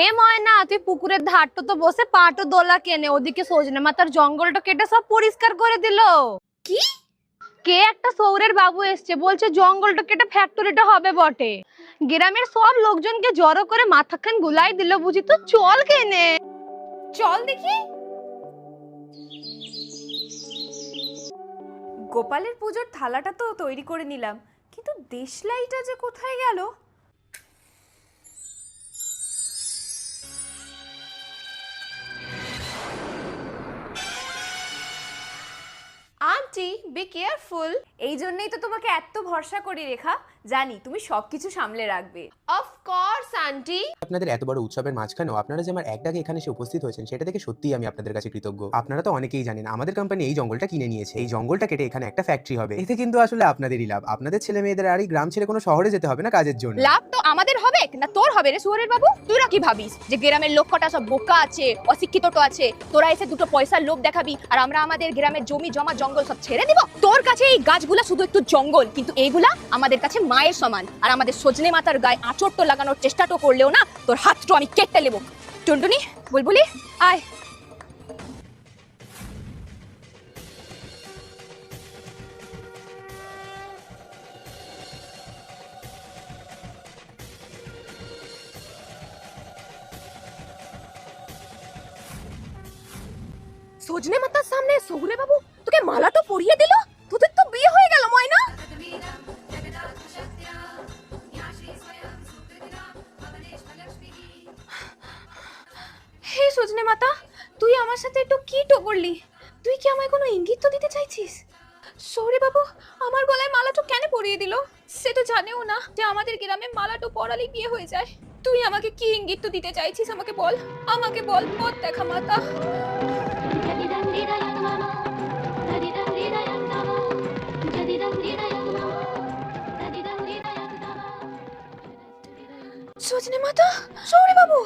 এ ময়না, তুই পুকুরের ধারটা তো বসে পাটো দোলা কেনে, ওদিকে সজনে মাথার জঙ্গলটা কেটে সব পরিষ্কার করে দিল। কি? কে একটা শহরের বাবু এসছে, বলছে জঙ্গলটা কেটে ফ্যাক্টরিটা হবে বটে। গ্রামের সব লোকজনকে জড়ো করে মাথাখান গুলাই দিল বুঝি। তো চল কেনে, চল দেখি। গোপালের পুজোর থালাটা তো তৈরি করে নিলাম, কিন্তু দেশলাইটা যে কোথায় গেল? Aunty be careful. এই জন্যই তো তোমাকে এত ভরসা করি রেখা, জানি তুমি সবকিছু সামলে রাখবে। Of course aunty. আপনাদের এত বড় উৎসবের মাঝখানেও আপনারা যে আমার এক ডাকে এখানে এসে উপস্থিত হয়েছেন সেটা থেকে সত্যিই আমি আপনাদের কাছে কৃতজ্ঞ। আপনারা তো অনেকেই জানেন আমাদের কোম্পানি এই জঙ্গলটা কিনে নিয়েছে। এই জঙ্গলটা কেটে এখানে একটা ফ্যাক্টরি হবে। এতে কিন্তু আসলে আপনাদেরই লাভ। আপনাদের ছেলে মেয়েদের আর এই গ্রাম ছেড়ে কোনো শহরে যেতে হবে না কাজের জন্য। লাভ তো আমাদের হবে না তোর হবে রে শুয়োরের বাবু? তোরা কি ভাবিস যে গ্রামের লোক কটা সব বোকা আছে, অশিক্ষিত তো আছে, তোরা এসে দুটো পয়সার লোভ দেখাবি আর আমরা আমাদের গ্রামের জমি জমা জঙ্গল সব ছেড়ে দিব? তোর কাছে এই গাছগুলা শুধু একটু জঙ্গল, কিন্তু এইগুলা আমাদের কাছে মায়ের সমান। আর আমাদের সজনে মাতার গায়ে আঁচড় তো লাগানোর চেষ্টাটা করলেও না, তোর হাতটা আমি কেটে নেব। টুনটুনি বুলবুলি আয়। সজনে মাতার সামনে শহুরে বাবু তোকে মালা তো পরিয়ে দিল, তোদের তো বিয়ে হয়ে গেল ময়না। হে সজনে মাতা, তুই আমার সাথে একটু কি করলি? তুই কি আমায় কোনো ইঙ্গিত তো দিতে চাইছিস? শহুরে বাবু আমার গলায় মালাটো কেন পরিয়ে দিল? সে তো জানেও না যে আমাদের গ্রামে মালাটো পরালেই বিয়ে হয়ে যায়। তুই আমাকে কি ইঙ্গিত তো দিতে চাইছিস? আমাকে বল, আমাকে বল, পথ দেখা মাতা। সজনে মাতা, শহুরে বাবু